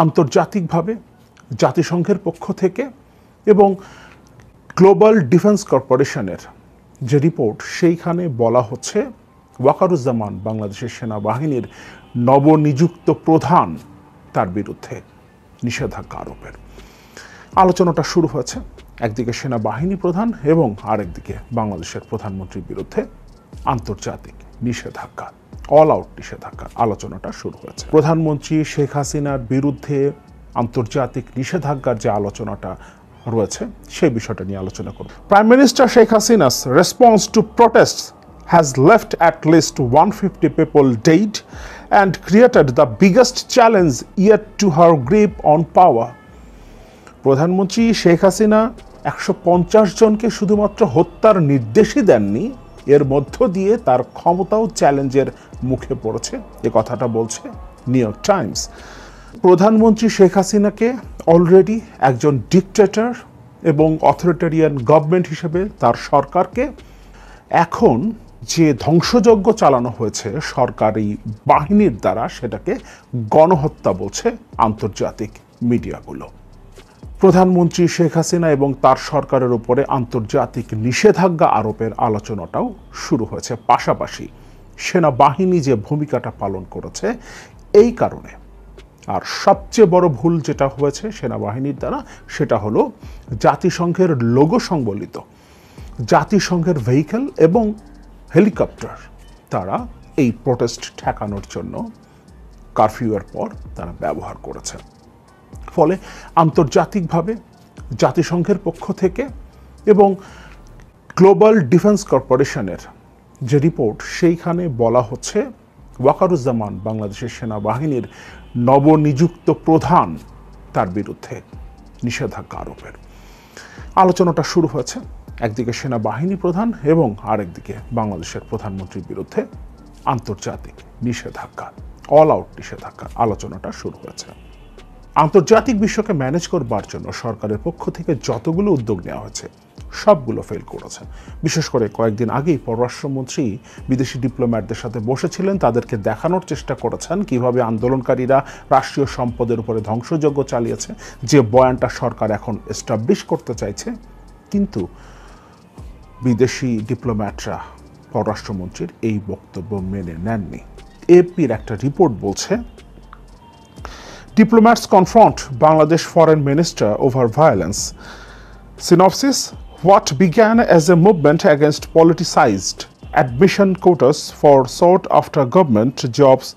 আন্তর্জাতিকভাবে জাতিসংঘের পক্ষ থেকে এবং গ্লোবাল ডিফেন্স কর্পোরেশনের যে রিপোর্ট সেইখানে বলা হচ্ছে ওয়াকারুজ্জামান বাংলাদেশের সেনাবাহিনীর নবনিযুক্ত প্রধান তার বিরুদ্ধে নিষেধাজ্ঞা আরোপের আলোচনাটা শুরু হয়েছে। একদিকে সেনাবাহিনী প্রধান এবং আরেকদিকে বাংলাদেশের প্রধানমন্ত্রীর বিরুদ্ধে আন্তর্জাতিক নিষেধাজ্ঞা, অল আউট নিষেধাজ্ঞা আলোচনাটা শুরু হয়েছে। প্রধানমন্ত্রী শেখ হাসিনার বিরুদ্ধে আন্তর্জাতিক নিষেধাজ্ঞার যে আলোচনাটা রয়েছে সেই বিষয়টা নিয়ে আলোচনা করব। Prime minister Sheikh Hasina's response to প্রোটেস্টস has left at least 150 people dead and created the biggest challenge yet to her grip on power. প্রধানমন্ত্রী শেখ হাসিনা 150 জনকে শুধুমাত্র হত্যার নির্দেশই দেননি, এর মধ্য দিয়ে তার ক্ষমতাও চ্যালেঞ্জের মুখে পড়েছে, এ কথাটা বলছে নিউ ইয়র্ক টাইমস। প্রধানমন্ত্রী শেখ হাসিনাকে অলরেডি একজন ডিকটেটর এবং অথরিটেরিয়ান গভর্নমেন্ট হিসেবে তার সরকারকে এখন যে ধ্বংসযজ্ঞ চালানো হয়েছে সরকারি বাহিনীর দ্বারা সেটাকে গণহত্যা বলছে আন্তর্জাতিক মিডিয়াগুলো। প্রধানমন্ত্রী শেখ হাসিনা এবং তার সরকারের উপরে আন্তর্জাতিক নিষেধাজ্ঞা আরোপের আলোচনাটাও শুরু হয়েছে। পাশাপাশি সেনাবাহিনী যে ভূমিকাটা পালন করেছে এই কারণে, আর সবচেয়ে বড় ভুল যেটা হয়েছে সেনাবাহিনীর দ্বারা সেটা হলো জাতিসংঘের লোগো সংবলিত জাতিসংঘের ভেহিকেল এবং হেলিকপ্টার তারা এই প্রোটেস্ট ঠেকানোর জন্য কারফিউয়ের পর তারা ব্যবহার করেছে। ফলে আন্তর্জাতিকভাবে জাতিসংঘের পক্ষ থেকে এবং গ্লোবাল ডিফেন্স কর্পোরেশনের যে রিপোর্ট সেইখানে বলা হচ্ছে ওয়াকারুজ্জামান বাংলাদেশের সেনাবাহিনীর নবনিযুক্ত প্রধান তার বিরুদ্ধে নিষেধাজ্ঞা আরোপের আলোচনাটা শুরু হয়েছে। একদিকে সেনাবাহিনী প্রধান এবং আরেকদিকে বাংলাদেশের প্রধানমন্ত্রীর বিরুদ্ধে আন্তর্জাতিক নিষেধাজ্ঞা, অল আউট নিষেধাজ্ঞা আলোচনাটা শুরু হয়েছে। আন্তর্জাতিক বিশ্বকে ম্যানেজ করবার জন্য সরকারের পক্ষ থেকে যতগুলো উদ্যোগ নেওয়া হয়েছে সবগুলো ফেল করেছে। বিশেষ করে কয়েকদিন আগেই পররাষ্ট্রমন্ত্রী বিদেশি ডিপ্লোম্যাটদের সাথে বসেছিলেন, তাদেরকে দেখানোর চেষ্টা করেছেন কিভাবে আন্দোলনকারীরা রাষ্ট্রীয় সম্পদের উপরে ধ্বংসযজ্ঞ চালিয়েছে, যে বয়ানটা সরকার এখন এস্টাবলিশ করতে চাইছে। কিন্তু বিদেশি ডিপ্লোম্যাটরা পররাষ্ট্রমন্ত্রীর এই বক্তব্য মেনে নেননি। এপির একটা রিপোর্ট বলছে, Diplomats confront Bangladesh Foreign Minister over violence. Synopsis: what began as a movement against politicized admission quotas for sought-after government jobs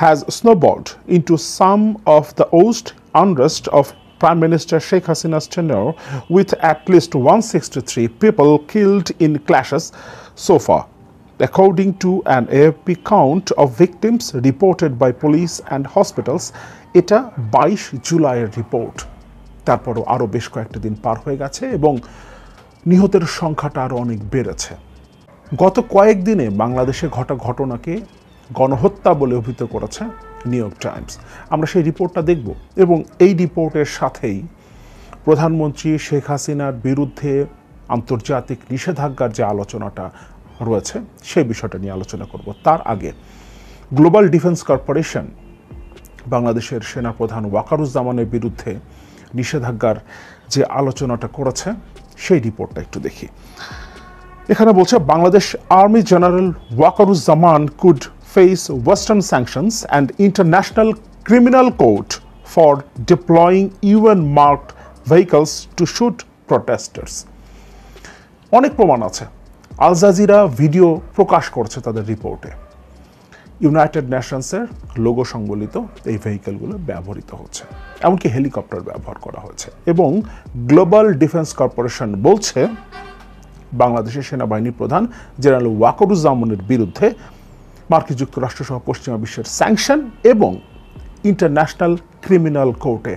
has snowballed into some of the worst unrest of Prime Minister Sheikh Hasina's tenure, with at least 163 people killed in clashes so far, according to an AFP count of victims reported by police and hospitals. এটা 22 জুলাইয়ের report. তারপরও আরও বেশ কয়েকটা দিন পার হয়ে গেছে এবং নিহতের সংখ্যাটা আরও অনেক বেড়েছে। গত কয়েকদিনে বাংলাদেশে ঘটা ঘটনাকে গণহত্যা বলে অভিহিত করেছে নিউ ইয়র্ক টাইমস। আমরা সেই রিপোর্টটা দেখব এবং এই রিপোর্টের সাথেই প্রধানমন্ত্রী শেখ হাসিনার বিরুদ্ধে আন্তর্জাতিক নিষেধাজ্ঞার যে আলোচনাটা রয়েছে সেই বিষয়টা নিয়ে আলোচনা করব। তার আগে গ্লোবাল ডিফেন্স কর্পোরেশন বাংলাদেশের সেনাপ্রধান ওয়াকারুজ্জামানের বিরুদ্ধে নিষেধাজ্ঞার যে আলোচনাটা করেছে সেই রিপোর্টটা একটু দেখি। এখানে বলছে, Bangladesh army general Wakeruzzaman could face western sanctions and international criminal court for deploying UN marked vehicles to shoot protesters. অনেক প্রমাণ আছে। আল জাজিরা ভিডিও প্রকাশ করছে তাদের রিপোর্টে। ইউনাইটেড নেশনসের লোগো সংবলিত এই ভেহিকেলগুলো ব্যবহৃত হচ্ছে, এমনকি হেলিকপ্টার ব্যবহার করা হয়েছে। এবং গ্লোবাল ডিফেন্স কর্পোরেশন বলছে বাংলাদেশের সেনাবাহিনী প্রধান জেনারেল ওয়াকারুজ্জামানের বিরুদ্ধে মার্কিন যুক্তরাষ্ট্র সহ পশ্চিমা বিশ্বের স্যাংশন এবং ইন্টারন্যাশনাল ক্রিমিনাল কোর্টে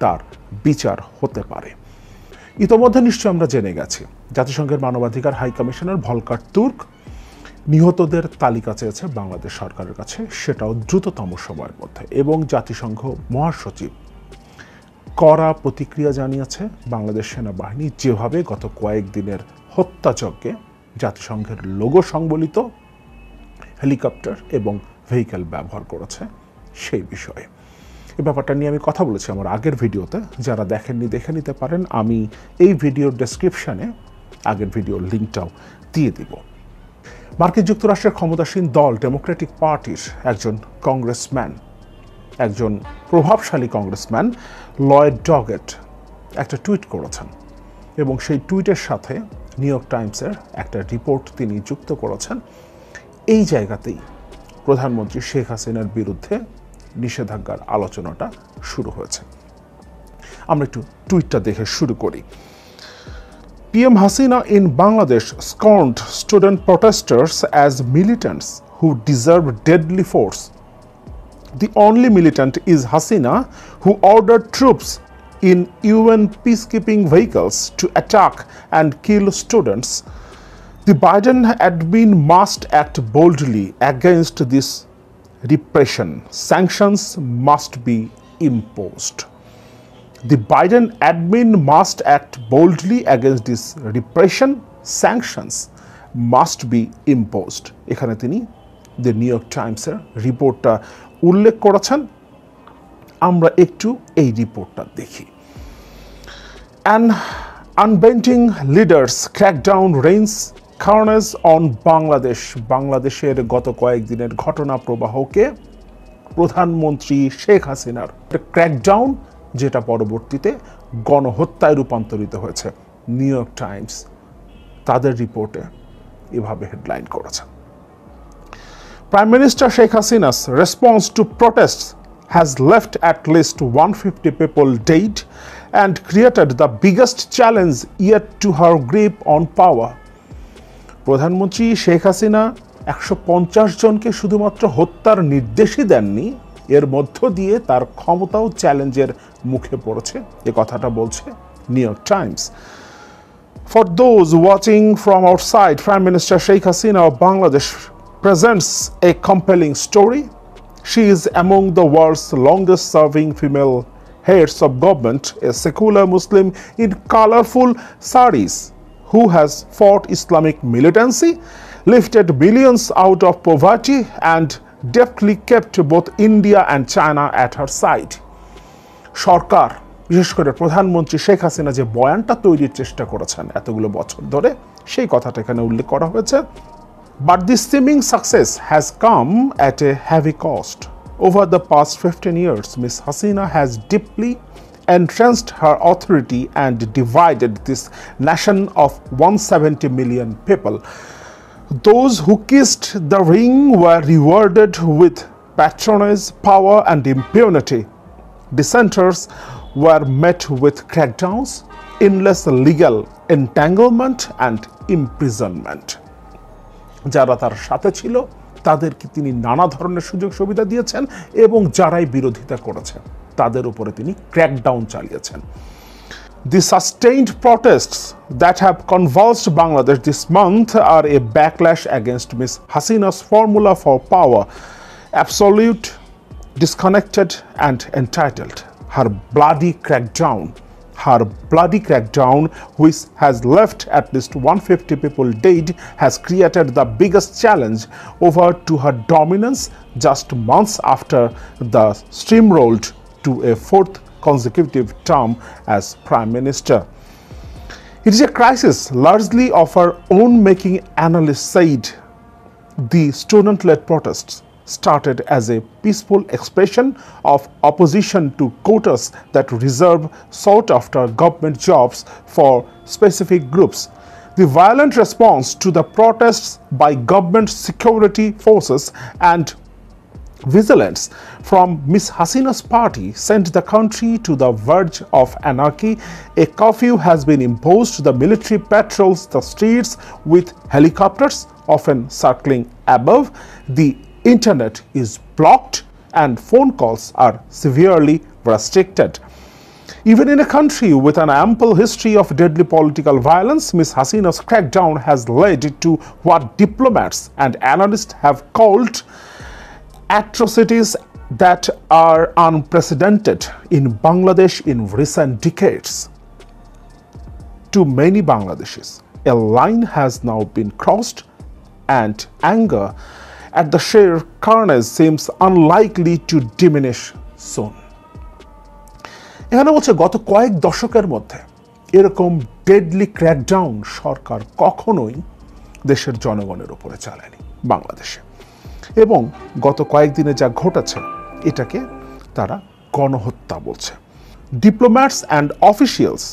তার বিচার হতে পারে। ইতোমধ্যে নিশ্চয় আমরা জেনে গেছি জাতিসংঘের মানবাধিকার হাই কমিশনার ভলকার তুর্ক নিহতদের তালিকা চেয়েছে বাংলাদেশ সরকারের কাছে, সেটাও দ্রুততম সময়ের মধ্যে। এবং জাতিসংঘ মহাসচিব কড়া প্রতিক্রিয়া জানিয়েছে বাংলাদেশ সেনাবাহিনী যেভাবে গত কয়েকদিনের হত্যাযজ্ঞে জাতিসংঘের লোগো সংবলিত হেলিকপ্টার এবং ভেহিকেল ব্যবহার করেছে সেই বিষয়ে। এই ব্যাপারটা নিয়ে আমি কথা বলেছি আমার আগের ভিডিওতে, যারা দেখেননি দেখে নিতে পারেন। আমি এই ভিডিওর ডেসক্রিপশানে আগের ভিডিওর লিঙ্কটাও দিয়ে দিব। মার্কিন যুক্তরাষ্ট্রের ক্ষমতাসীন দল ডেমোক্রেটিক পার্টির একজন কংগ্রেসম্যান, একজন প্রভাবশালী কংগ্রেসম্যান লয়েড ডগেট একটা টুইট করেছেন এবং সেই টুইটের সাথে নিউ ইয়র্ক টাইমসের একটা রিপোর্ট তিনি যুক্ত করেছেন। এই জায়গাতেই প্রধানমন্ত্রী শেখ হাসিনার বিরুদ্ধে নিষেধাজ্ঞার আলোচনাটা শুরু হয়েছে। আমরা একটু টুইটটা দেখে শুরু করি। PM Hasina in Bangladesh scorned student protesters as militants who deserve deadly force. The only militant is Hasina, who ordered troops in UN peacekeeping vehicles to attack and kill students. The Biden admin must act boldly against this repression. Sanctions must be imposed. The Biden admin must act boldly against this repression. Sanctions must be imposed. এখানে তিনি the new York টাইমসের রিপোর্টটা উল্লেখ করেছেন। আমরা একটু এই রিপোর্টটা দেখি। An unbending leaders crackdown reigns carnage on Bangladesh. বাংলাদেশের গত কয়েকদিনের ঘটনা প্রবাহকে প্রধানমন্ত্রী শেখ হাসিনার ক্র্যাকডাউন, যেটা পরবর্তীতে গণহত্যায় রূপান্তরিত হয়েছে, নিউ ইয়র্ক টাইমস তাদের রিপোর্টে এভাবে হেডলাইন করেছে। Prime Minister Sheikh Hasina's response to protests has left at least 150 people dead and created the biggest challenge yet to her grip on power. প্রধানমন্ত্রী শেখ হাসিনা 150 জনকে শুধুমাত্র হত্যার নির্দেশই দেননি, এর মধ্য দিয়ে তার ক্ষমতাও চ্যালেঞ্জের মুখে পড়েছে, এ কথাটা বলছে new York Times. For those watching from outside, Prime Minister Sheikh Hasina of Bangladesh presents a compelling story. She is among the world's longest serving female heads of government, a secular Muslim in colorful saris who has fought Islamic militancy, lifted billions out of poverty and deftly kept both India and China at her side. সরকার, বিশেষ করে প্রধানমন্ত্রী শেখ হাসিনা যে বয়ানটা তৈরির চেষ্টা করেছেন এতগুলো বছর ধরে, সেই কথাটা এখানে উল্লেখ করা হয়েছে। But this seeming success has come at a heavy cost. Over the past 15 years, Ms. Hasina has deeply entrenched her authority and divided this nation of 170 million people. Those who kissed the ring were rewarded with patronage, power, and impunity. Dissenters were met with crackdowns, endless legal entanglement, and imprisonment. যারা তার সাথে ছিল তাদেরকে তিনি নানা ধরনের সুযোগ সুবিধা দিয়েছেন এবং যারাই বিরোধিতা করেছেন তাদের উপরে তিনি ক্র্যাকডাউন চালিয়েছেন। The sustained protests that have convulsed Bangladesh this month are a backlash against Ms. Hasina's formula for power: absolute, disconnected, and entitled. Her bloody crackdown, which has left at least 150 people dead, has created the biggest challenge over to her dominance just months after the steamrolled to a fourth consecutive term as Prime Minister. It is a crisis largely of her own making, analysts said. The student-led protests started as a peaceful expression of opposition to quotas that reserve sought-after government jobs for specific groups. The violent response to the protests by government security forces and vigilance from Ms. Hasina's party sent the country to the verge of anarchy. A curfew has been imposed. The military patrols the streets with helicopters, often circling above. The internet is blocked and phone calls are severely restricted. Even in a country with an ample history of deadly political violence, Ms. Hasina's crackdown has led to what diplomats and analysts have called atrocities that are unprecedented in Bangladesh in recent decades. To many Bangladeshis, a line has now been crossed, and anger at the sheer carnage seems unlikely to diminish soon. এখানে বলছে গত কয়েক দশকের মধ্যে এরকম deadly crackdown সরকার কখনোই দেশের জনগণের উপরে চালায়নি বাংলাদেশে, এবং গত কয়েকদিনে যা ঘটেছে এটাকে তারা গণহত্যা বলছে। Diplomats and officials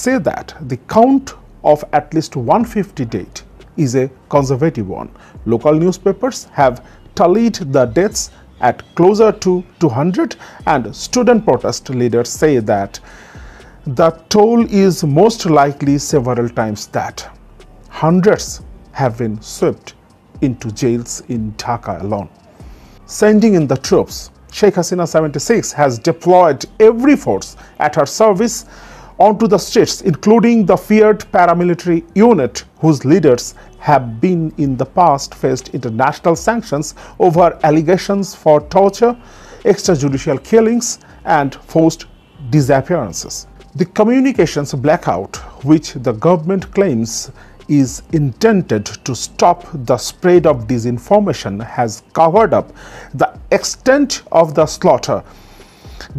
say that the count of at least 150 dead is a conservative one. Local newspapers have tallied the deaths at closer to 200, and student protest leaders say that the toll is most likely several times that. Hundreds have been swept into jails in Dhaka alone. Sending in the troops, Sheikh Hasina 76 has deployed every force at her service onto the streets, including the feared paramilitary unit whose leaders have been in the past faced international sanctions over allegations for torture, extrajudicial killings, and forced disappearances. The communications blackout, which the government claims is intended to stop the spread of disinformation, has covered up the extent of the slaughter.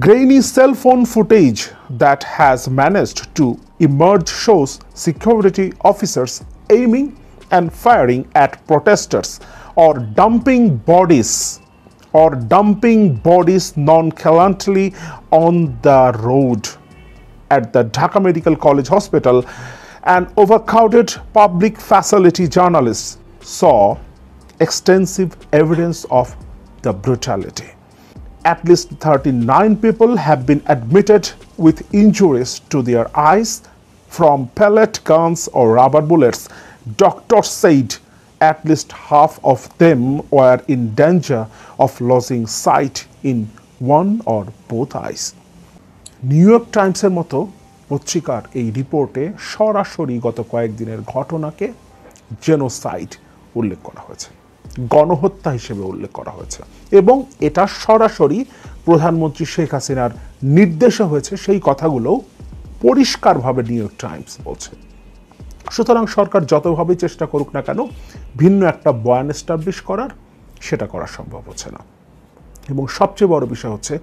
Grainy cell phone footage that has managed to emerge shows security officers aiming and firing at protesters or dumping bodies nonchalantly on the road. At the Dhaka Medical College Hospital, an overcrowded public facility journalists saw extensive evidence of the brutality. At least 39 people have been admitted with injuries to their eyes from pellet guns or rubber bullets. Doctors said at least half of them were in danger of losing sight in one or both eyes. New York টাইমসের মতো পত্রিকার এই রিপোর্টে সরাসরি গত কয়েকদিনের ঘটনাকে genocide উল্লেখ করা হয়েছে, গণহত্যা হিসেবে উল্লেখ করা হয়েছে, এবং এটা সরাসরি প্রধানমন্ত্রী শেখ হাসিনার নির্দেশে হয়েছে, সেই কথাগুলো পরিষ্কারভাবে নিউ ইয়র্ক টাইমস বলছে। সুতরাং সরকার যতভাবে চেষ্টা করুক না কেন ভিন্ন একটা বয়ান এস্টাবলিশ করার, সেটা করা সম্ভব হচ্ছে না। এবং সবচেয়ে বড় বিষয় হচ্ছে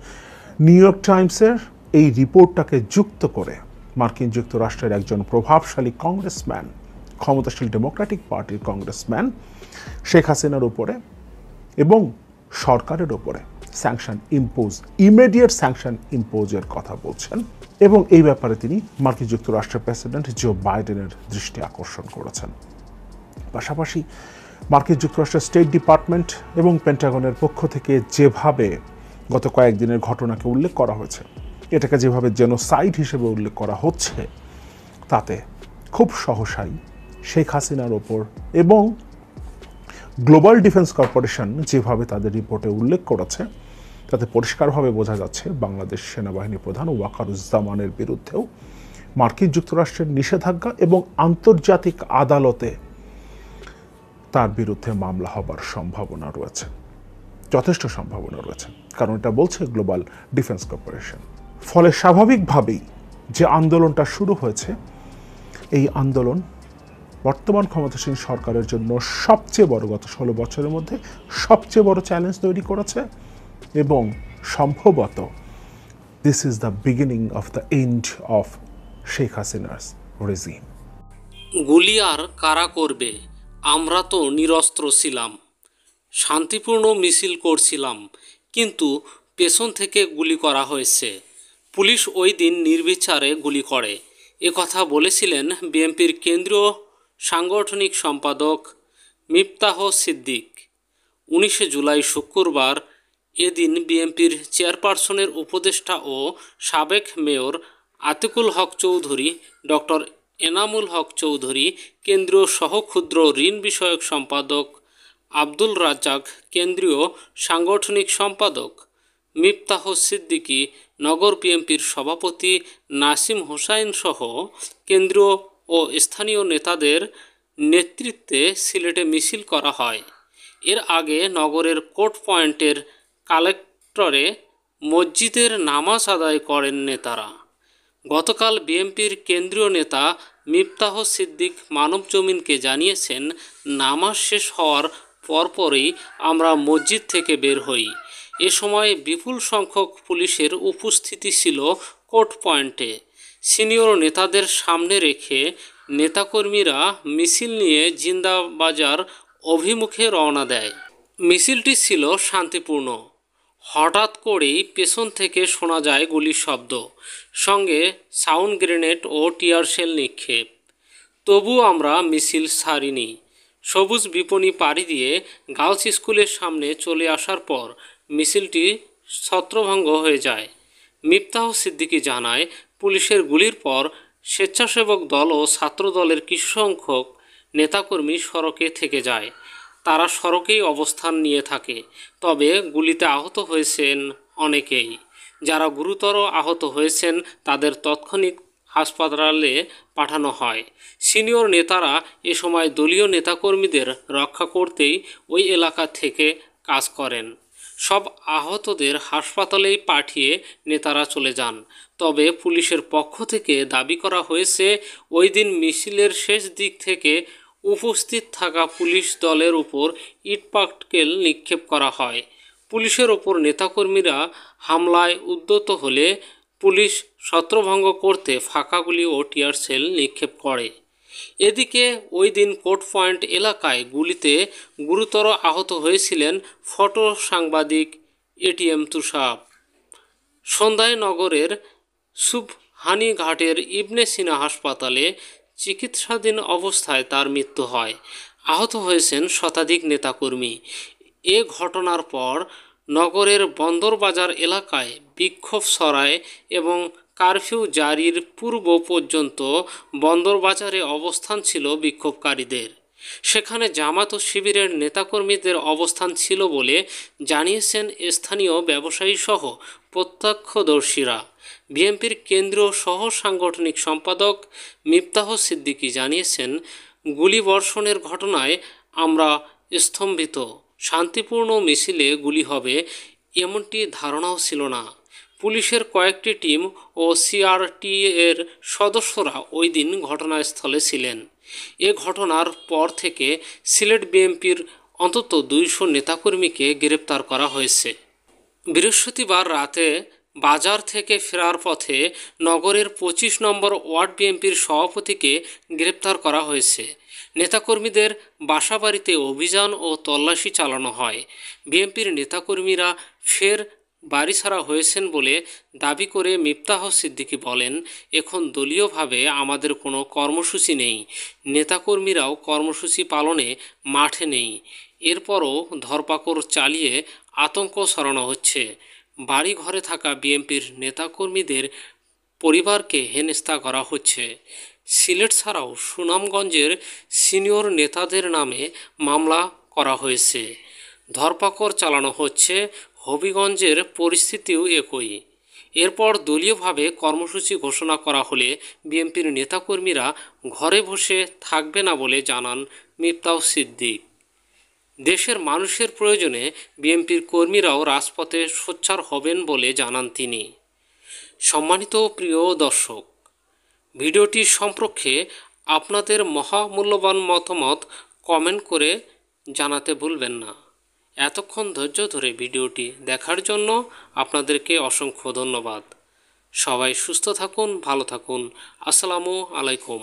নিউ ইয়র্ক টাইমসের এই রিপোর্টটাকে যুক্ত করে মার্কিন যুক্তরাষ্ট্রের একজন প্রভাবশালী কংগ্রেসম্যান, ক্ষমতাশীল ডেমোক্রেটিক পার্টির কংগ্রেসম্যান শেখ হাসিনার উপরে এবং সরকারের উপরে স্যাংশন ইম্পোজ, ইমিডিয়েট স্যাংশন ইম্পোজের কথা বলছেন, এবং এই ব্যাপারে তিনি মার্কিন যুক্তরাষ্ট্রের প্রেসিডেন্ট জো বাইডেনের দৃষ্টি আকর্ষণ করেছেন। পাশাপাশি মার্কিন যুক্তরাষ্ট্রের স্টেট ডিপার্টমেন্ট এবং পেন্টাগনের পক্ষ থেকে যেভাবে গত কয়েকদিনের ঘটনাকে উল্লেখ করা হয়েছে, এটাকে যেভাবে জেনোসাইড হিসেবে উল্লেখ করা হচ্ছে, তাতে খুব সহসাই শেখ হাসিনার ওপর এবং গ্লোবাল ডিফেন্স কর্পোরেশন যেভাবে তাদের রিপোর্টে উল্লেখ করেছে, তাতে পরিষ্কারভাবে বোঝা যাচ্ছে বাংলাদেশ সেনাবাহিনী প্রধান ওয়াকারুজ্জামানের বিরুদ্ধেও মার্কিন যুক্তরাষ্ট্রের নিষেধাজ্ঞা এবং আন্তর্জাতিক আদালতে তার বিরুদ্ধে মামলা হবার সম্ভাবনা রয়েছে, যথেষ্ট সম্ভাবনা রয়েছে, কারণ এটা বলছে গ্লোবাল ডিফেন্স কর্পোরেশন। ফলে স্বাভাবিকভাবেই যে আন্দোলনটা শুরু হয়েছে, এই আন্দোলন বর্তমান ক্ষমতাসীন সরকারের জন্য সবচেয়ে বড়, গত 16 বছরের মধ্যে সবচেয়ে বড় চ্যালেঞ্জ তৈরি করেছে, এবং সম্ভবত this is the beginning of the end of Sheikh হাসিনার রেজিম। গুলি আর কারা করবে? আমরা তো নিরস্ত্র ছিলাম, শান্তিপূর্ণ মিছিল করছিলাম, কিন্তু পেছন থেকে গুলি করা হয়েছে। পুলিশ ওই দিন নির্বিচারে গুলি করে, কথা বলেছিলেন বিএনপির কেন্দ্রীয় সাংগঠনিক সম্পাদক মিফতাহ সিদ্দিক। 19 জুলাই শুক্রবার এদিন বিএনপির চেয়ারপারসনের উপদেষ্টা ও সাবেক মেয়র আতিকুল হক চৌধুরী, ডক্টর এনামুল হক চৌধুরী, কেন্দ্রীয় সহ ক্ষুদ্র ঋণ বিষয়ক সম্পাদক আব্দুল রাজ্জাক, কেন্দ্রীয় সাংগঠনিক সম্পাদক মিফতাহ সিদ্দিকী, নগর বিএনপির সভাপতি নাসিম হোসাইন সহ কেন্দ্রীয় ও স্থানীয় নেতাদের নেতৃত্বে সিলেটে মিছিল করা হয়। এর আগে নগরের কোর্ট পয়েন্টের কালেক্টরে মসজিদের নামাজ আদায় করেন নেতারা। গতকাল বিএনপির কেন্দ্রীয় নেতা মিফতাহ সিদ্দিক মানবজমিনকে জানিয়েছেন, নামাজ শেষ হওয়ার পরপরই আমরা মসজিদ থেকে বের হই। এ সময় বিপুল সংখ্যক পুলিশের উপস্থিতি ছিল কোর্ট পয়েন্টে। সিনিয়র নেতাদের সামনে রেখে নেতাকর্মীরা মিছিল নিয়ে জিন্দাবাজার অভিমুখে রওনা দেয়। মিছিলটি ছিল শান্তিপূর্ণ। হঠাৎ করেই পেছন থেকে শোনা যায় গুলির শব্দ, সঙ্গে সাউন্ড গ্রেনেড ও টিয়ার শেল নিক্ষেপ। তবু আমরা মিছিল ছাড়িনি। সবুজ বিপণী পাড়ি দিয়ে গার্লস স্কুলের সামনে চলে আসার পর মিছিলটি ছত্রভঙ্গ হয়ে যায়। মিফতাহ সিদ্দিকী জানায়, পুলিশের গুলির পর স্বেচ্ছাসেবক দল ও ছাত্রদলের কিছু সংখ্যক নেতাকর্মী সড়কে থেকে যায়। তারা সড়কেই অবস্থান নিয়ে থাকে। তবে গুলিতে আহত হয়েছেন অনেকেই। যারা গুরুতর আহত হয়েছেন তাদের তাৎক্ষণিক হাসপাতালে পাঠানো হয়। সিনিয়র নেতারা এ সময় দলীয় নেতাকর্মীদের রক্ষা করতেই ওই এলাকা থেকে কাজ করেন। সব আহতদের হাসপাতালেই পাঠিয়ে নেতারা চলে যান। তবে পুলিশের পক্ষ থেকে দাবি করা হয়েছে, ওই দিন মিছিলের শেষ দিক থেকে উপস্থিত থাকা পুলিশ দলের উপর ইটপাটকেল নিক্ষেপ করা হয়। পুলিশের ওপর নেতাকর্মীরা হামলায় উদ্যত হলে পুলিশ ছত্রভঙ্গ করতে ফাঁকা গুলি ও টিয়ার সেল নিক্ষেপ করে। এদিকে ওই দিন কোর্ট পয়েন্ট এলাকায় গুলিতে গুরুতর আহত হয়েছিলেন ফটো সাংবাদিক এটিএম তুষার। সন্ধ্যায় নগরের সুবহানীঘাটের ইবনে সিনা হাসপাতালে চিকিৎসাধীন অবস্থায় তার মৃত্যু হয়। আহত হয়েছেন শতাধিক নেতাকর্মী। এ ঘটনার পর নগরের বন্দরবাজার এলাকায় বিক্ষোভ ছড়ায় এবং কারফিউ জারির পূর্ব পর্যন্ত বন্দরবাজারে অবস্থান ছিল বিক্ষোভকারীদের। সেখানে জামাত ও শিবিরের নেতাকর্মীদের অবস্থান ছিল বলে জানিয়েছেন স্থানীয় ব্যবসায়ীসহ প্রত্যক্ষদর্শীরা। বিএনপির কেন্দ্রীয় সহ সাংগঠনিক সম্পাদক মিফতাহ সিদ্দিকী জানিয়েছেন, গুলিবর্ষণের ঘটনায় আমরা স্তম্ভিত। শান্তিপূর্ণ মিছিলে গুলি হবে এমনটি ধারণাও ছিল না। পুলিশের কয়েকটি টিম ও সিআরটি এর সদস্যরা ওই দিন ঘটনাস্থলে ছিলেন। এ ঘটনার পর থেকে সিলেট বিএনপির অন্তত 200 নেতাকর্মীকে গ্রেপ্তার করা হয়েছে। বৃহস্পতিবার রাতে বাজার থেকে ফেরার পথে নগরের 25 নম্বর ওয়ার্ড বিএনপির সভাপতিকে গ্রেপ্তার করা হয়েছে। নেতাকর্মীদের বাসাবাড়িতে অভিযান ও তল্লাশি চালানো হয়। বিএনপির নেতাকর্মীরা ফের বাড়ি ছাড়া হয়েছেন বলে দাবি করে মিফতাহ সিদ্দিকী বলেন, এখন দলীয়ভাবে আমাদের কোনো কর্মসূচি নেই। নেতাকর্মীরাও কর্মসূচি পালনে মাঠে নেই। এরপরও ধরপাকড় চালিয়ে আতঙ্ক ছড়ানো হচ্ছে। বাড়ি ঘরে থাকা বিএনপির নেতাকর্মীদের পরিবারকে হেনস্থা করা হচ্ছে। সিলেট ছাড়াও সুনামগঞ্জের সিনিয়র নেতাদের নামে মামলা করা হয়েছে। ধরপাকড় চালানো হচ্ছে। হবিগঞ্জের পরিস্থিতিও একই। এরপর দলীয়ভাবে কর্মসূচি ঘোষণা করা হলে বিএনপির নেতাকর্মীরা ঘরে বসে থাকবে না বলে জানান মিফতাহ সিদ্দিক। দেশের মানুষের প্রয়োজনে বিএনপির কর্মীরাও রাজপথে সোচ্চার হবেন বলে জানান তিনি। সম্মানিত প্রিয় দর্শক, ভিডিওটি সম্পর্কে আপনাদের মহামূল্যবান মতামত কমেন্ট করে জানাতে ভুলবেন না। এতক্ষণ ধৈর্য ধরে ভিডিওটি দেখার জন্য আপনাদেরকে অসংখ্য ধন্যবাদ। সবাই সুস্থ থাকুন, ভালো থাকুন। আসসালামু আলাইকুম।